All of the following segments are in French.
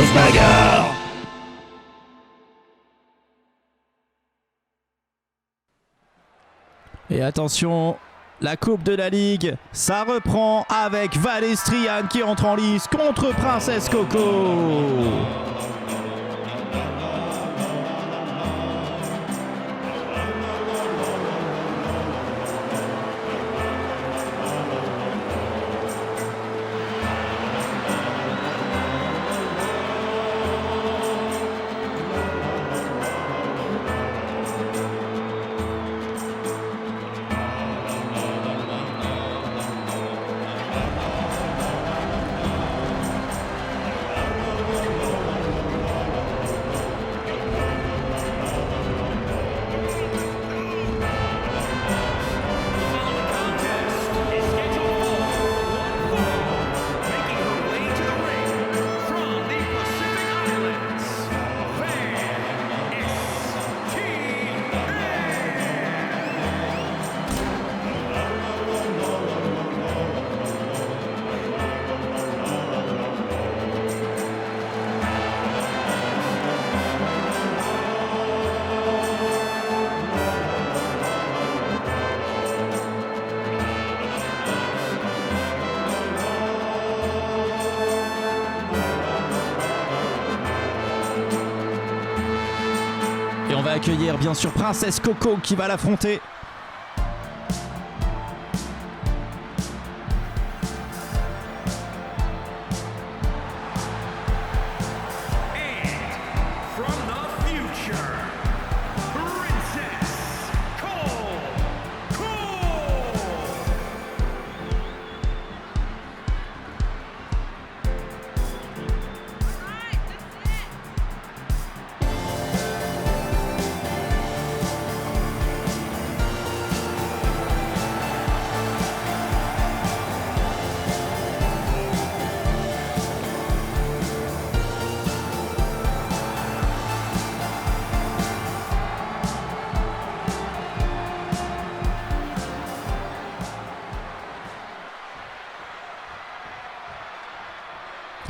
grosse bagarre. Et attention, la Coupe de la Ligue, ça reprend avec Valestrian qui entre en lice contre Princess Coco. Et on va accueillir bien sûr Princess Coco qui va l'affronter.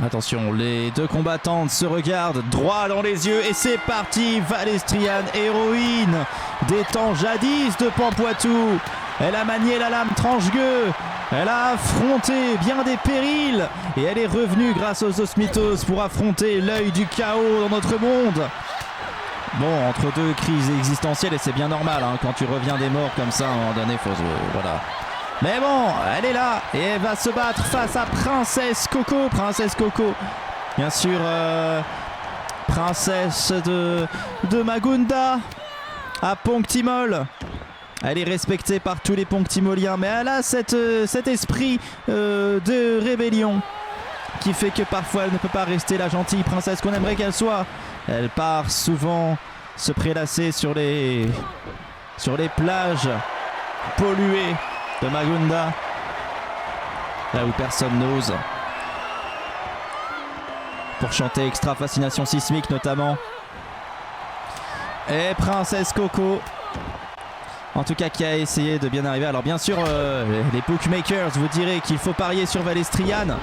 Attention, les deux combattantes se regardent droit dans les yeux et c'est parti. Valestrian, héroïne des temps jadis de Pampoitou. Elle a manié la lame tranche-gueux. Elle a affronté bien des périls et elle est revenue grâce aux Osmitos pour affronter l'œil du chaos dans notre monde. Bon, entre deux crises existentielles, et c'est bien normal hein, quand tu reviens des morts comme ça, à un moment donné, faut voilà. Mais bon, elle est là et elle va se battre face à Princess Coco. Princess Coco, bien sûr, princesse de Magunda à Ponctimol. Elle est respectée par tous les Ponctimoliens, mais elle a cet esprit de rébellion qui fait que parfois elle ne peut pas rester la gentille princesse qu'on aimerait qu'elle soit. Elle part souvent se prélasser sur les plages polluées de Magunda, là où personne n'ose, pour chanter Extra Fascination Sismique notamment. Et Princess Coco, en tout cas, qui a essayé de bien arriver. Alors bien sûr, les bookmakers vous diraient qu'il faut parier sur Valestrian,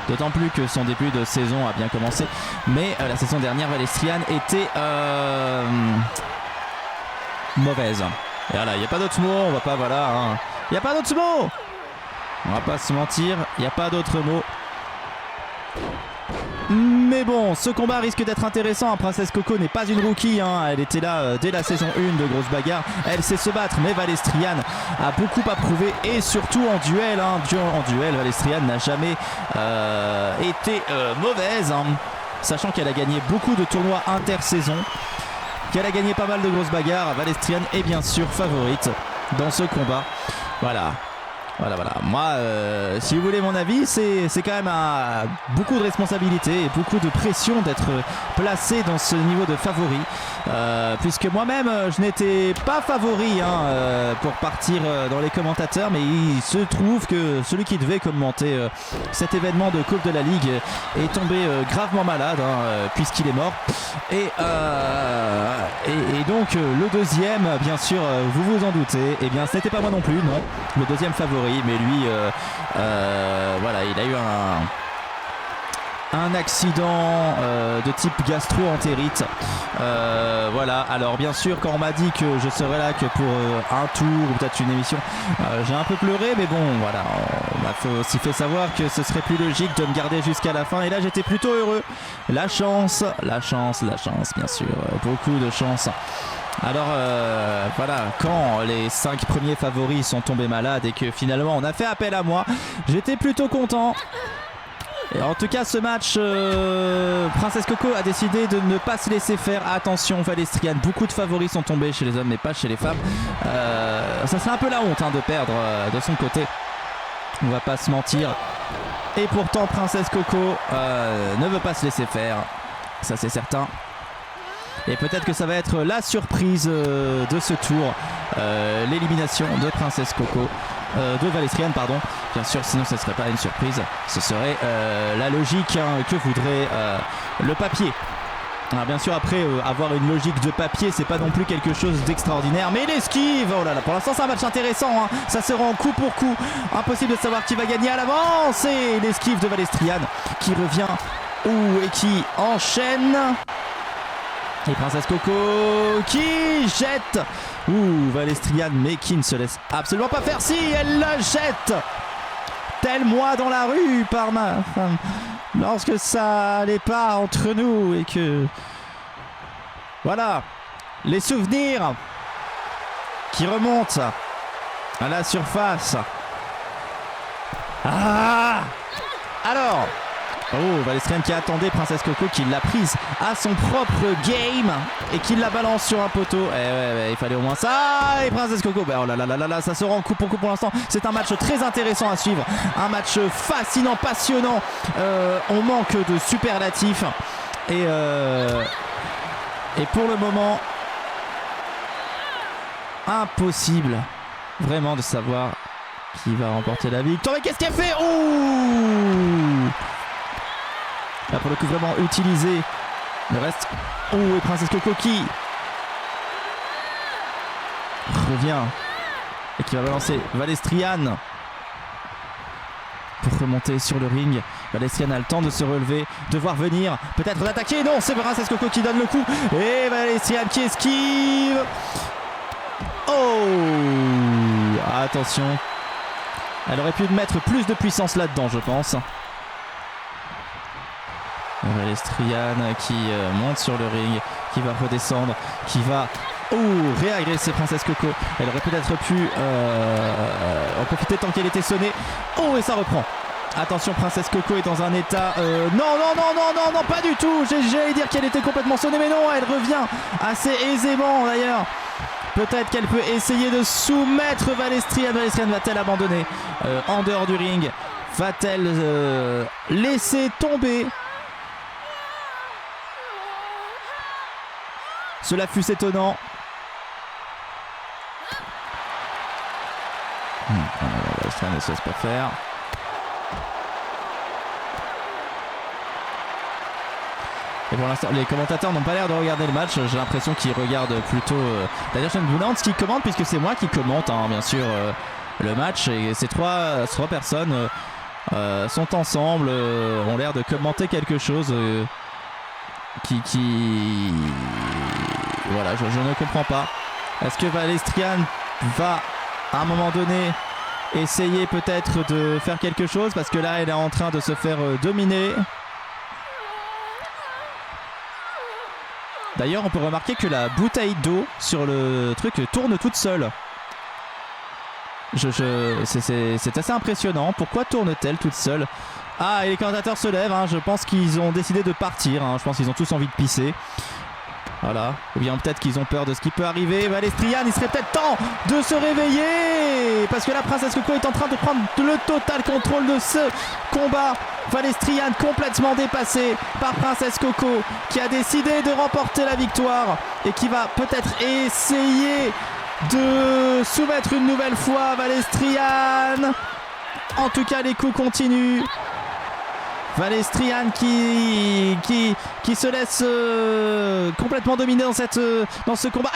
d'autant plus que son début de saison a bien commencé. Mais la saison dernière, Valestrian était mauvaise. Et voilà, il n'y a pas d'autre mot, on va pas, voilà. Hein. Il n'y a pas d'autre mot. On va pas se mentir, il n'y a pas d'autre mot. Mais bon, ce combat risque d'être intéressant. Princess Coco n'est pas une rookie, hein. Elle était là dès la saison 1 de Grosse Bagarre. Elle sait se battre, mais Valestrian a beaucoup à prouver. Et surtout en duel, hein. En duel, Valestrian n'a jamais été mauvaise, hein. Sachant qu'elle a gagné beaucoup de tournois intersaison, qu'elle a gagné pas mal de grosses bagarres. Valestrian est bien sûr favorite dans ce combat. Voilà. Moi, si vous voulez mon avis, c'est quand même beaucoup de responsabilité et beaucoup de pression d'être placé dans ce niveau de favori. Puisque moi-même, je n'étais pas favori pour partir dans les commentateurs, mais il se trouve que celui qui devait commenter cet événement de Coupe de la Ligue est tombé gravement malade, puisqu'il est mort. Et donc, le deuxième, bien sûr, vous vous en doutez, eh bien, ce n'était pas moi non plus, non. Le deuxième favori. Mais lui, voilà, il a eu un accident de type gastro-entérite. Voilà, alors bien sûr quand on m'a dit que je serais là que pour un tour ou peut-être une émission, j'ai un peu pleuré, mais bon voilà, on m'a aussi fait savoir que ce serait plus logique de me garder jusqu'à la fin et là j'étais plutôt heureux. La chance bien sûr, beaucoup de chance. Alors voilà, quand les 5 premiers favoris sont tombés malades et que finalement on a fait appel à moi, j'étais plutôt content. Et en tout cas ce match, Princess Coco a décidé de ne pas se laisser faire. Attention Valestriane, beaucoup de favoris sont tombés chez les hommes mais pas chez les femmes. Ça serait un peu la honte de perdre de son côté, on va pas se mentir. Et pourtant Princess Coco ne veut pas se laisser faire, ça c'est certain. Et peut-être que ça va être la surprise de ce tour, l'élimination de Princess Coco, de Valestriane pardon. Bien sûr, sinon ce ne serait pas une surprise, ce serait la logique que voudrait le papier. Alors bien sûr après avoir une logique de papier c'est pas non plus quelque chose d'extraordinaire, mais l'esquive, oh là là, pour l'instant c'est un match intéressant, ça se rend coup pour coup, impossible de savoir qui va gagner à l'avance, et l'esquive de Valestriane qui revient et qui enchaîne. Et Princess Coco qui jette Valestriane, mais qui ne se laisse absolument pas faire. Si elle la jette, tel moi dans la rue par ma femme, lorsque ça allait pas entre nous et que voilà les souvenirs qui remontent à la surface. Alors Valestriane qui attendait Princess Coco, qui l'a prise à son propre game et qui la balance sur un poteau. Il fallait au moins ça. Et Princess Coco, oh là là, ça se rend coup pour coup pour l'instant. C'est un match très intéressant à suivre, un match fascinant, passionnant. On manque de superlatifs et pour le moment impossible vraiment de savoir qui va remporter la victoire. Mais qu'est-ce qu'elle fait? Là pour le coup vraiment utilisé le reste. Et Princess Coco qui revient et qui va balancer Valestriane pour remonter sur le ring. Valestriane a le temps de se relever, de voir venir, peut-être d'attaquer. Non, c'est Princess Coco qui donne le coup et Valestriane qui esquive. Attention, elle aurait pu mettre plus de puissance là-dedans je pense. Valestriane qui monte sur le ring, qui va redescendre, qui va réagresser Princess Coco. Elle aurait peut-être pu en profiter tant qu'elle était sonnée. Et ça reprend. Attention, Princess Coco est dans un état... Non, pas du tout. J'allais dire qu'elle était complètement sonnée, mais non, elle revient assez aisément d'ailleurs. Peut-être qu'elle peut essayer de soumettre Valestriane. Valestriane va-t-elle abandonner en dehors du ring? Va-t-elle laisser tomber? Cela fut étonnant. Valestriane ne se laisse pas faire. Et pour l'instant, les commentateurs n'ont pas l'air de regarder le match. J'ai l'impression qu'ils regardent plutôt Daniel Schoenbrunner qui commente, puisque c'est moi qui commente, bien sûr, le match. Et ces trois personnes sont ensemble, ont l'air de commenter quelque chose voilà, je ne comprends pas. Est-ce que Valestriane va à un moment donné essayer peut-être de faire quelque chose, parce que là elle est en train de se faire dominer. D'ailleurs on peut remarquer que la bouteille d'eau sur le truc tourne toute seule. C'est assez impressionnant. Pourquoi tourne-t-elle toute seule? Et les commentateurs se lèvent, je pense qu'ils ont décidé de partir, je pense qu'ils ont tous envie de pisser. Voilà, ou bien peut-être qu'ils ont peur de ce qui peut arriver. Valestriane, il serait peut-être temps de se réveiller, parce que la Princess Coco est en train de prendre le total contrôle de ce combat. Valestriane complètement dépassée par Princess Coco, qui a décidé de remporter la victoire et qui va peut-être essayer de soumettre une nouvelle fois Valestriane. En tout cas, les coups continuent. Valestriane qui se laisse complètement dominer dans ce combat.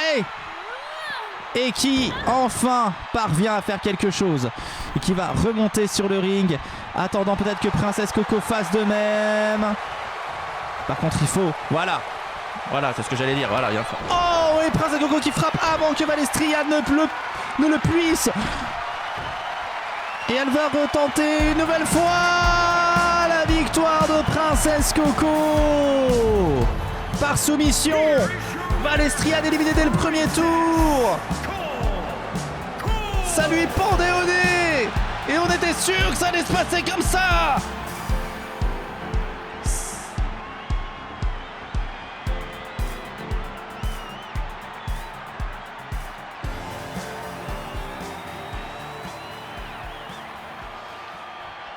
Et qui enfin parvient à faire quelque chose. Et qui va remonter sur le ring. attendant peut-être que Princess Coco fasse de même. Par contre il faut, voilà, c'est ce que j'allais dire, voilà, oh, et Princess Coco qui frappe avant que Valestriane ne le puisse. Et elle va retenter une nouvelle fois la victoire de Princess Coco par soumission. Valestriane éliminée dès le premier tour. Ça lui pendait au nez et on était sûr que ça allait se passer comme ça.